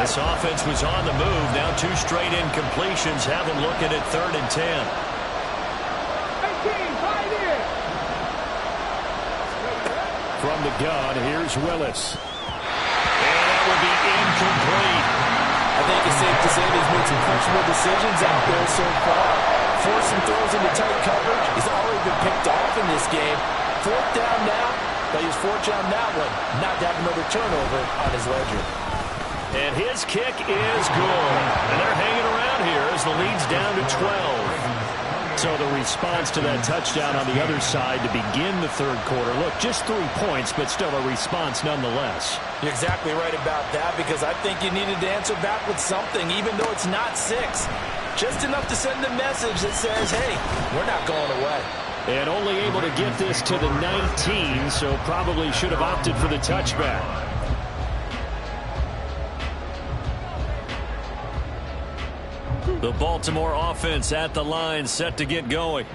This offense was on the move. Now 2 straight incompletions have them looking at 3rd and 10. 18, right in. From the gun, here's Willis. And that will be incomplete. I think it's safe to say that he's made some questionable decisions out there so far. Forcing throws into tight coverage. He's already been picked off in this game. 4th down now, but he was fortunate on that one not to have another turnover on his ledger. And his kick is good. And they're hanging around here as the lead's down to 12. So the response to that touchdown on the other side to begin the 3rd quarter. Look, just 3 points, but still a response nonetheless. You're exactly right about that, because I think you needed to answer back with something, even though it's not 6. Just enough to send a message that says, hey, we're not going away. And only able to get this to the 19, so probably should have opted for the touchback. The Baltimore offense at the line, set to get going.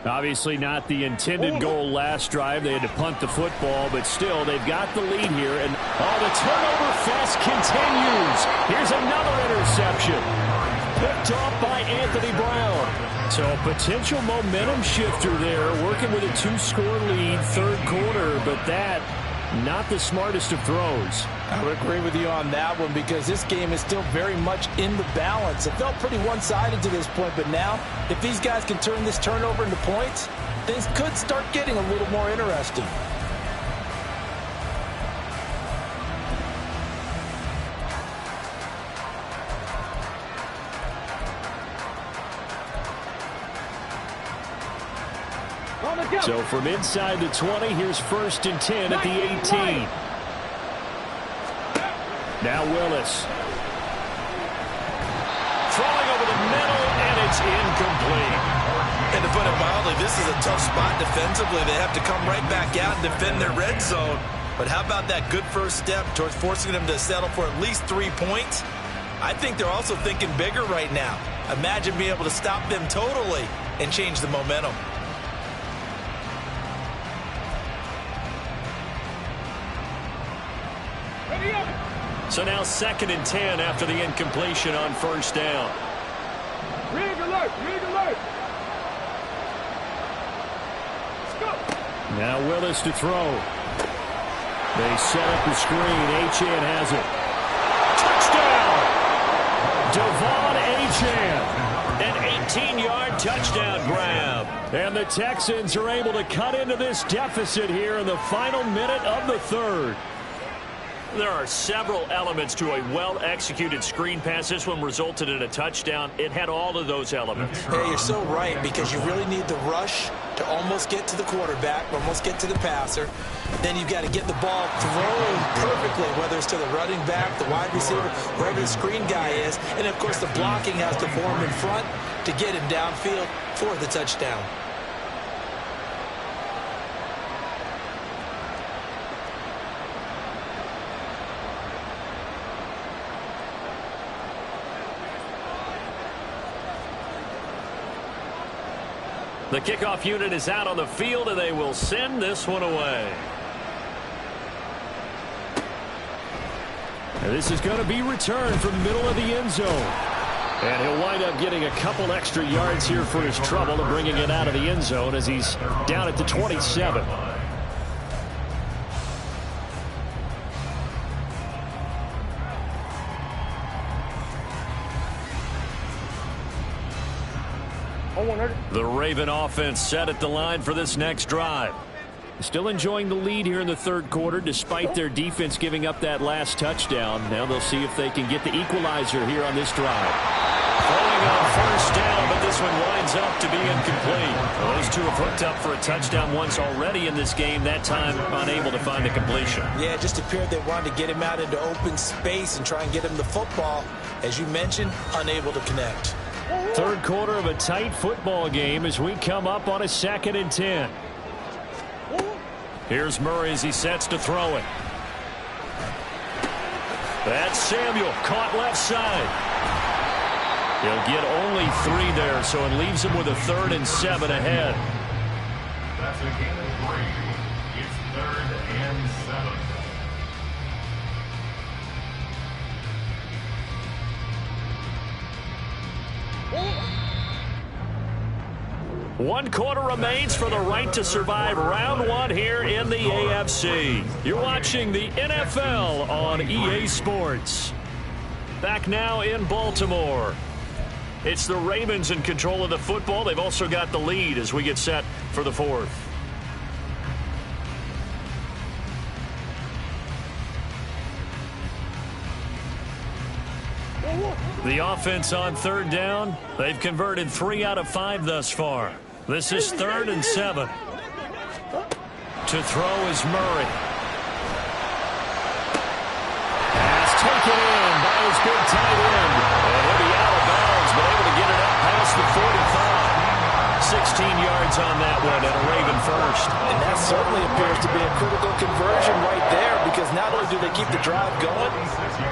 Obviously not the intended goal last drive. They had to punt the football, but still they've got the lead here. And the turnover fest continues. Here's another interception. Picked off by Anthony Brown. So a potential momentum shifter there, working with a 2-score lead, 3rd quarter, but that not the smartest of throws. I would agree with you on that one, because this game is still very much in the balance. It felt pretty one-sided to this point, but now if these guys can turn this turnover into points, things could start getting a little more interesting. So from inside the 20, here's 1st and 10 at the 18. Now Willis. Throwing over the middle, and it's incomplete. And to put it mildly, this is a tough spot defensively. They have to come right back out and defend their red zone. But how about that good first step towards forcing them to settle for at least 3 points? I think they're also thinking bigger right now. Imagine being able to stop them totally and change the momentum. So now 2nd and 10 after the incompletion on 1st down. Rig alert, rig alert. Let's go. Now Willis to throw. They set up the screen. Achane has it. Touchdown! Devon Achane. An 18-yard touchdown grab. And the Texans are able to cut into this deficit here in the final minute of the 3rd. There are several elements to a well-executed screen pass. This one resulted in a touchdown. It had all of those elements. Hey, you're so right, because you really need the rush to almost get to the quarterback, almost get to the passer. Then you've got to get the ball thrown perfectly, whether it's to the running back, the wide receiver, wherever the screen guy is. And, of course, the blocking has to form in front to get him downfield for the touchdown. The kickoff unit is out on the field, and they will send this one away. And this is going to be returned from the middle of the end zone. And he'll wind up getting a couple extra yards here for his trouble and bringing it out of the end zone as he's down at the 27. The Raven offense set at the line for this next drive. Still enjoying the lead here in the 3rd quarter despite their defense giving up that last touchdown. Now they'll see if they can get the equalizer here on this drive. Throwing on 1st down, but this one winds up to be incomplete. Well, those two have hooked up for a touchdown once already in this game, that time unable to find a completion. Yeah, it just appeared they wanted to get him out into open space and try and get him the football. As you mentioned, unable to connect. 3rd quarter of a tight football game as we come up on a 2nd and 10. Here's Murray as he sets to throw it. That's Samuel, caught left side. He'll get only 3 there, so it leaves him with a 3rd and 7 ahead. That's a gain of 3. It's 3rd and 7. 1 quarter remains for the right to survive round 1 here in the AFC. You're watching the NFL on EA Sports. Back now in Baltimore. It's the Ravens in control of the football. They've also got the lead as we get set for the 4th. The offense on 3rd down. They've converted 3 out of 5 thus far. This is 3rd and 7. To throw is Murray. Pass taken in by his big tight end. And he'll be out of bounds, but able to get it up past the 45. 16 yards on that one and a Raven first. And that certainly appears to be a critical conversion right there, because not only do they keep the drive going,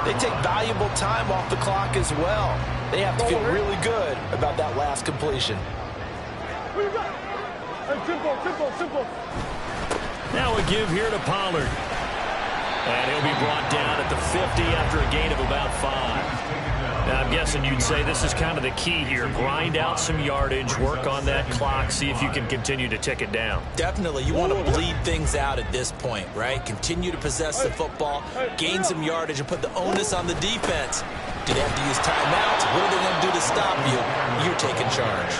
they take valuable time off the clock as well. They have to feel really good about that last completion. Simple. Now a give here to Pollard. And he'll be brought down at the 50 after a gain of about 5. Now, I'm guessing you'd say this is kind of the key here. Grind out some yardage, work on that clock, see if you can continue to tick it down. Definitely. You want to bleed things out at this point, right? Continue to possess the football, gain some yardage, and put the onus on the defense. Do they have to use timeouts? What are they going to do to stop you? You're taking charge.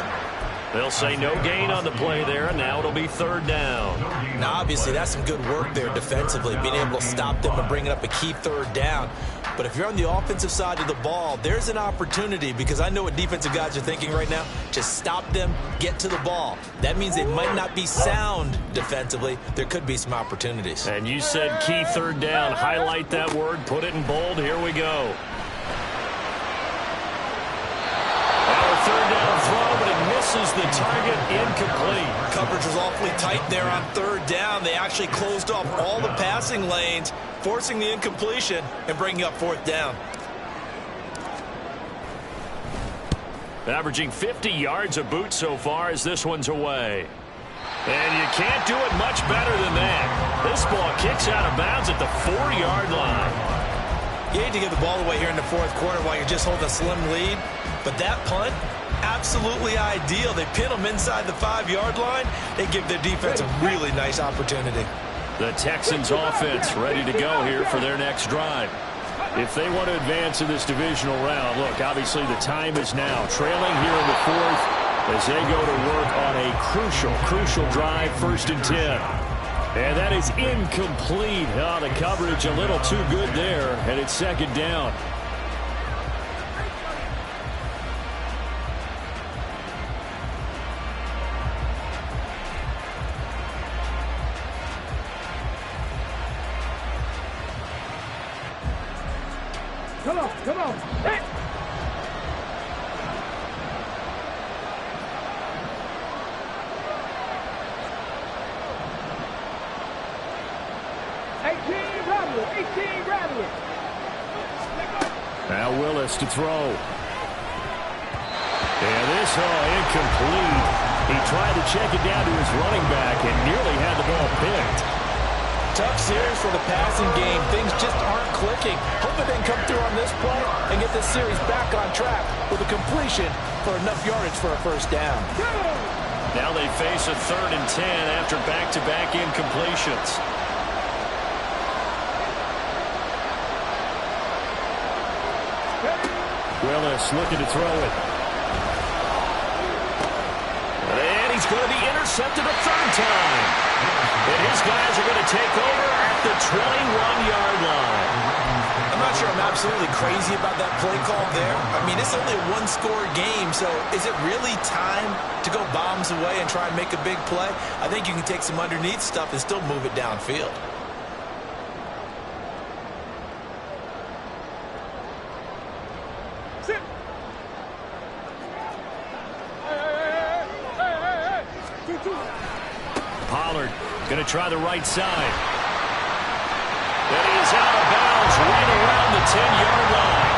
They'll say no gain on the play there, and now it'll be 3rd down. Now, obviously, that's some good work there defensively, being able to stop them and bringing up a key 3rd down. But if you're on the offensive side of the ball, there's an opportunity, because I know what defensive guys are thinking right now. Just stop them, get to the ball. That means they might not be sound defensively. There could be some opportunities. And you said key 3rd down. Highlight that word, put it in bold. Here we go. Now a 3rd down throw, but it misses the target, incomplete. Coverage was awfully tight there on 3rd down. They actually closed off all the passing lanes, forcing the incompletion and bringing up 4th down. Averaging 50 yards a boot so far as this one's away. And you can't do it much better than that. This ball kicks out of bounds at the 4-yard line. You hate to give the ball away here in the 4th quarter while you're just holding a slim lead. But that punt, absolutely ideal. They pin them inside the 5-yard line. They give their defense a really nice opportunity. The Texans offense ready to go here for their next drive. If they want to advance in this divisional round, look, obviously the time is now. Trailing here in the 4th as they go to work on a crucial drive, 1st and 10. And that is incomplete. Oh, the coverage a little too good there, and it's 2nd down. Come on. Hey. Now Willis to throw. And this, incomplete. He tried to check it down to his running back and nearly had the ball picked. Tough series for the passing game. Things just aren't clicking. Hoping they can come through on this play and get this series back on track with a completion for enough yardage for a 1st down. Now they face a 3rd and 10 after back-to-back incompletions. Willis looking to throw it. And he's going to be intercepted a 3rd time. And his guys are going to take over at the 21-yard line. I'm not sure I'm absolutely crazy about that play call there. I mean, it's only a 1-score game, so is it really time to go bombs away and try and make a big play? I think you can take some underneath stuff and still move it downfield. Pollard going to try the right side. And he is out of bounds right around the 10-yard line.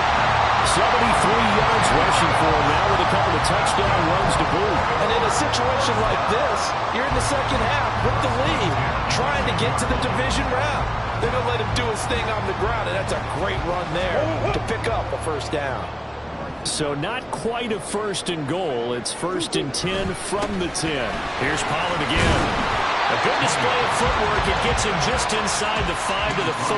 73 yards rushing for him now with a couple of touchdown runs to boot. And in a situation like this, you're in the 2nd half with the lead, trying to get to the division round. They're going to let him do his thing on the ground, and that's a great run there to pick up a 1st down. So not quite a 1st and goal. It's 1st and 10 from the 10. Here's Pollard again. A good display of footwork. It gets him just inside the 5 to the 4.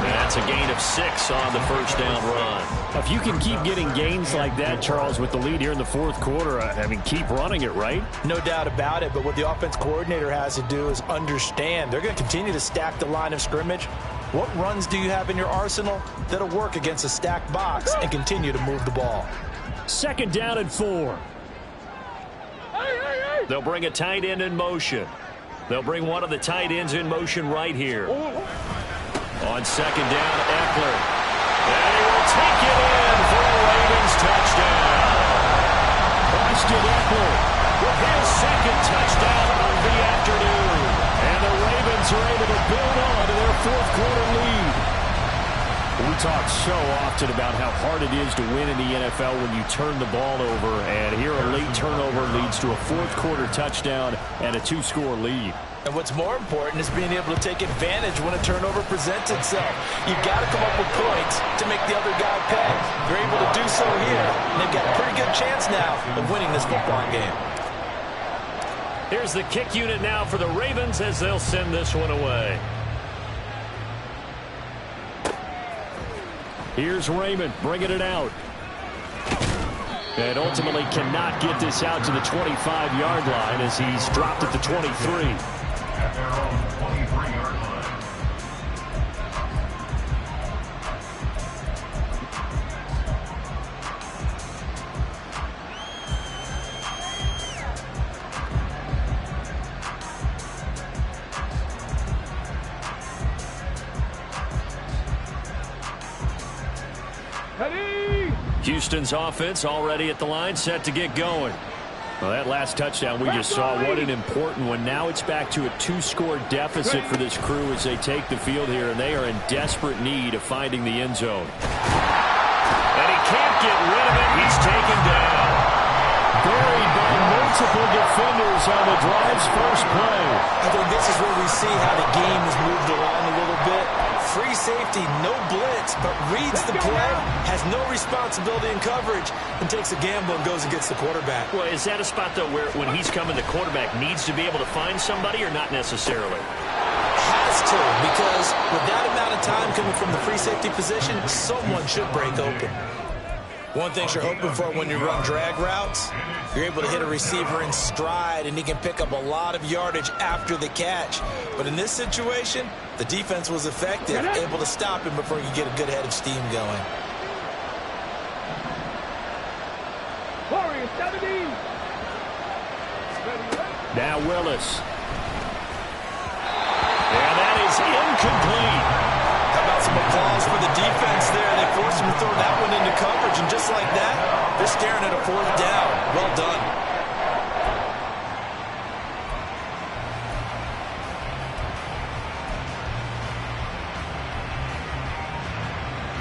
That's a gain of 6 on the 1st down run. If you can keep getting gains like that, Charles, with the lead here in the 4th quarter, I mean, keep running it, right? No doubt about it, but what the offense coordinator has to do is understand they're going to continue to stack the line of scrimmage. What runs do you have in your arsenal that'll work against a stacked box and continue to move the ball? 2nd down and 4. They'll bring a tight end in motion. They'll bring one of the tight ends in motion right here. On 2nd down, Eckler. And he will take it in for a Ravens touchdown. Austin Eckler with his 2nd touchdown of the afternoon. And the Ravens are able to build on to their 4th quarter lead. We talk so often about how hard it is to win in the NFL when you turn the ball over, and here a late turnover leads to a 4th quarter touchdown and a 2-score lead. And what's more important is being able to take advantage when a turnover presents itself. You've got to come up with points to make the other guy pay. They're able to do so here, and they've got a pretty good chance now of winning this football game. Here's the kick unit now for the Ravens as they'll send this one away. Here's Raymond bringing it out. And ultimately cannot get this out to the 25-yard line as he's dropped at the 23. At their own 23-yard line. Houston's offense already at the line, set to get going. Well, that last touchdown we just saw, what an important one. Now it's back to a 2-score deficit for this crew as they take the field here, and they are in desperate need of finding the end zone. And he can't get rid of it. He's taken down. Buried by multiple defenders on the drive's first play. I think this is where we see how the game has moved along a little bit. Free safety, no blitz, but reads the play, has no responsibility in coverage, and takes a gamble and goes and gets the quarterback. Well, is that a spot, though, where when he's coming, the quarterback needs to be able to find somebody or not necessarily? Has to, because with that amount of time coming from the free safety position, someone should break open. One thing you're hoping for when you run drag routes, you're able to hit a receiver in stride, and he can pick up a lot of yardage after the catch. But in this situation, the defense was effective, able to stop him before you get a good head of steam going. Now Willis. And that is incomplete. How about some applause for the defense there? They forced him to throw that one into coverage, and just like that, they're staring at a 4th down. Well done.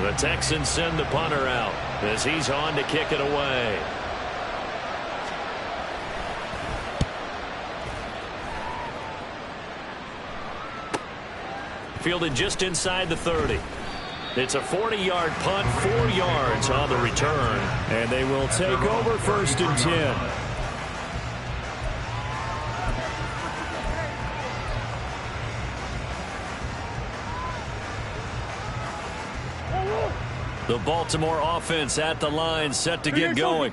The Texans send the punter out as he's on to kick it away. Fielded just inside the 30. It's a 40-yard punt, 4 yards on the return. And they will take over 1st and 10. The Baltimore offense at the line, set to get going.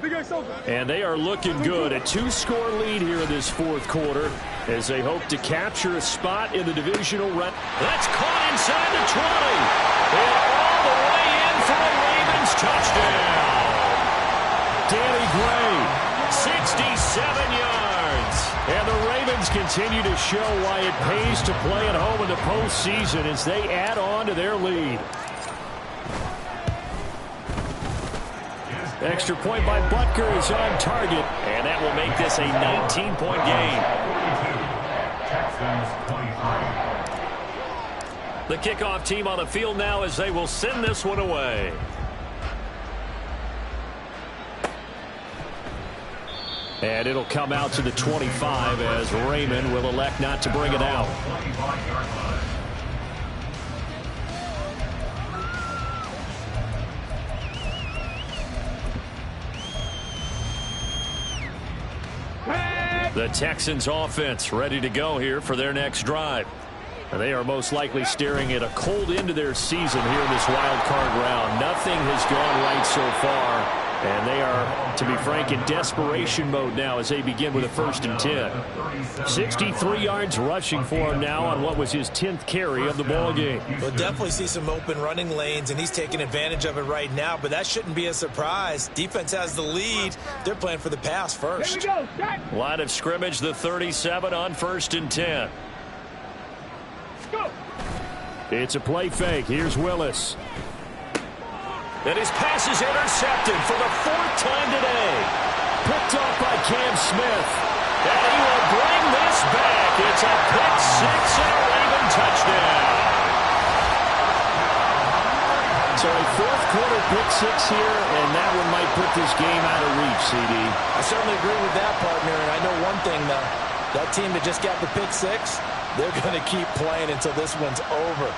And they are looking good. A 2-score lead here in this 4th quarter as they hope to capture a spot in the divisional round. That's caught inside the 20. And all the way in for a Ravens touchdown. Danny Gray, 67 yards. And the Ravens continue to show why it pays to play at home in the postseason as they add on to their lead. Extra point by Butker is on target, and that will make this a 19-point game. The kickoff team on the field now as they will send this one away. And it'll come out to the 25 as Raymond will elect not to bring it out. The Texans offense ready to go here for their next drive. And they are most likely staring at a cold end to their season here in this wild card round. Nothing has gone right so far. And they are, to be frank, in desperation mode now as they begin with a 1st and 10. 63 yards rushing for him now on what was his 10th carry of the ball game. We'll definitely see some open running lanes, and he's taking advantage of it right now, but that shouldn't be a surprise. Defense has the lead. They're playing for the pass first. Here we go, set. Line of scrimmage, the 37 on 1st and 10. Go. It's a play fake. Here's Willis. And his pass is intercepted for the 4th time today. Picked off by Cam Smith. And he will bring this back. It's a pick 6 and a Raven touchdown. So a 4th quarter pick 6 here, and that one might put this game out of reach, CD. I certainly agree with that, partner, and I know one thing, though. That team that just got the pick 6, they're going to keep playing until this one's over.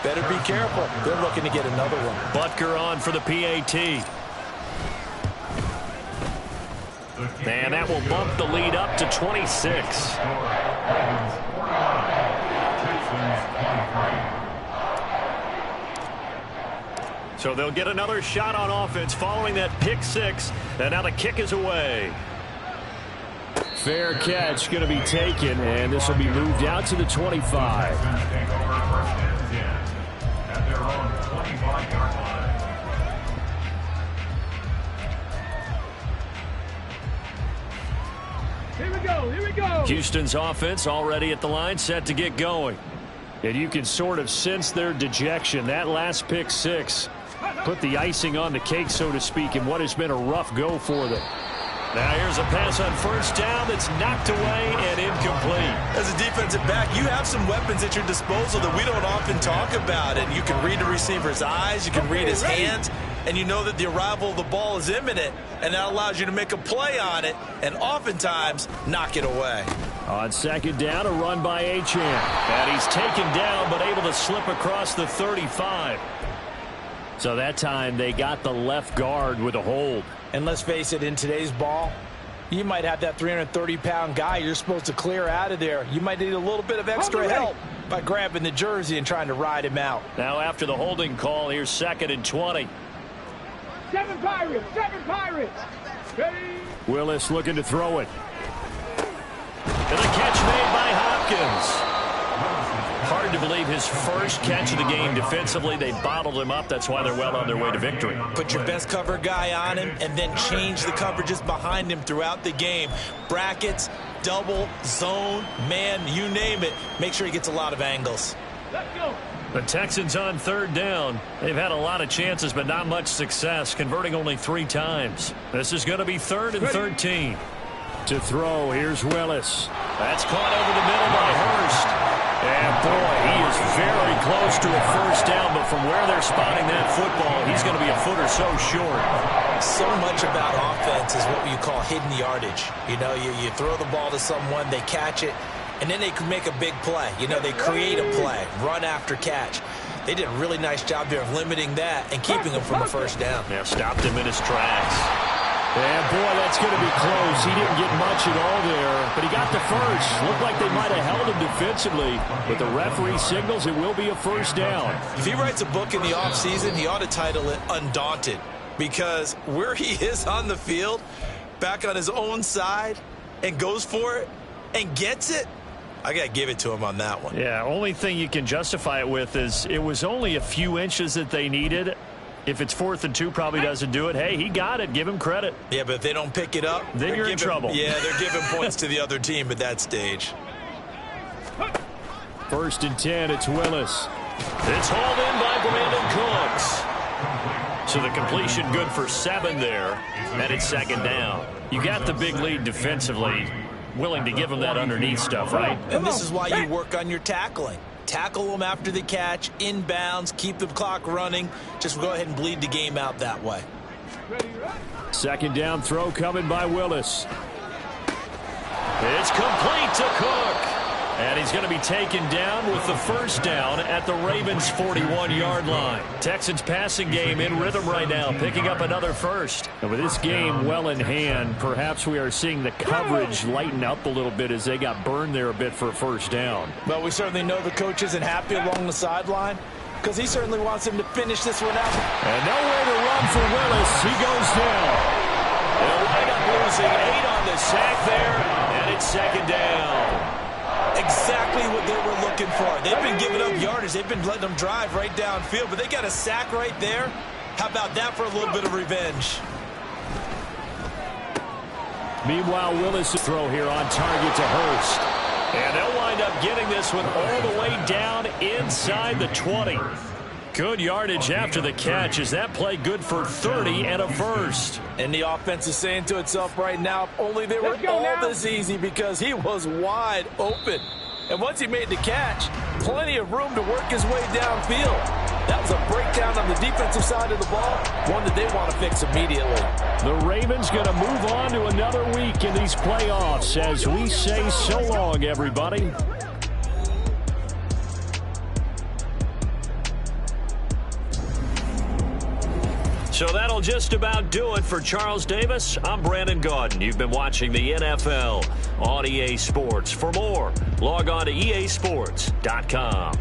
Better be careful. They're looking to get another one. Butker on for the PAT. And that will bump the lead up to 26. So they'll get another shot on offense following that pick 6. And now the kick is away. Fair catch going to be taken, and this will be moved out to the 25. Here we go, here we go. Houston's offense already at the line, set to get going. And you can sort of sense their dejection. That last pick 6 put the icing on the cake, so to speak, in what has been a rough go for them. Now here's a pass on 1st down that's knocked away and incomplete. As a defensive back, you have some weapons at your disposal that we don't often talk about. And you can read the receiver's eyes, you can read his hands, and you know that the arrival of the ball is imminent, and that allows you to make a play on it and oftentimes knock it away. On 2nd down, a run by Achane. And he's taken down but able to slip across the 35. So that time they got the left guard with a hold. And let's face it, in today's ball, you might have that 330-pound guy you're supposed to clear out of there. You might need a little bit of extra help by grabbing the jersey and trying to ride him out. Now after the holding call, here's 2nd and 20. 7 Pirates, 7 Pirates. Ready? Willis looking to throw it. And the catch made by Hopkins. Hard to believe his first catch of the game defensively. They bottled him up. That's why they're well on their way to victory. Put your best cover guy on him and then change the coverages behind him throughout the game. Brackets, double, zone, man, you name it. Make sure he gets a lot of angles. Let's go. The Texans on 3rd down. They've had a lot of chances, but not much success, converting only 3 times. This is going to be 3rd and 13. To throw, here's Willis. That's caught over the middle by Hurst. And boy, he is very close to a 1st down, but from where they're spotting that football, he's going to be a foot or so short. So much about offense is what you call hidden yardage. You know, you throw the ball to someone, they catch it, and then they can make a big play. You know, they create a play, run after catch. They did a really nice job there of limiting that and keeping him from a 1st down. Yeah, stopped him in his tracks. And boy, that's going to be close. He didn't get much at all there, but he got the first. Looked like they might have held him defensively, but the referee signals it will be a 1st down. If he writes a book in the offseason, he ought to title it Undaunted, because where he is on the field, back on his own side, and goes for it and gets it, I got to give it to him on that one. Yeah, only thing you can justify it with is it was only a few inches that they needed. If it's 4th and 2, probably doesn't do it. Hey, he got it. Give him credit. Yeah, but if they don't pick it up, then you're in trouble. Yeah, they're giving points to the other team at that stage. 1st and 10, it's Willis. It's hauled in by Brandon Cooks. So the completion good for 7 there, and it's 2nd down. You got the big lead defensively, willing to give him that underneath stuff, right? And this is why you work on your tackling. Tackle them after the catch, inbounds, keep the clock running. Just go ahead and bleed the game out that way. 2nd down throw coming by Willis. It's complete to Cook. And he's going to be taken down with the first down at the Ravens' 41-yard line. Texans passing game in rhythm right now, picking up another first. And with this game well in hand, perhaps we are seeing the coverage lighten up a little bit as they got burned there a bit for a first down. Well, we certainly know the coach isn't happy along the sideline because he certainly wants him to finish this one out. And nowhere to run for Willis. He goes down. They'll wind up losing 8 on the sack there, and it's second down. Exactly what they were looking for. They've been giving up yardage. They've been letting them drive right downfield, but they got a sack right there. How about that for a little bit of revenge? Meanwhile, Willis' throw here on target to Hurst. And they'll wind up getting this one all the way down inside the 20. Good yardage after the catch. Is that play good for 30 and a first? And the offense is saying to itself right now, only they were all this easy because he was wide open. And once he made the catch, plenty of room to work his way downfield. That was a breakdown on the defensive side of the ball, one that they want to fix immediately. The Ravens going to move on to another week in these playoffs as we say so long, everybody. So that'll just about do it for Charles Davis. I'm Brandon Gaudin. You've been watching the NFL on EA Sports. For more, log on to easports.com.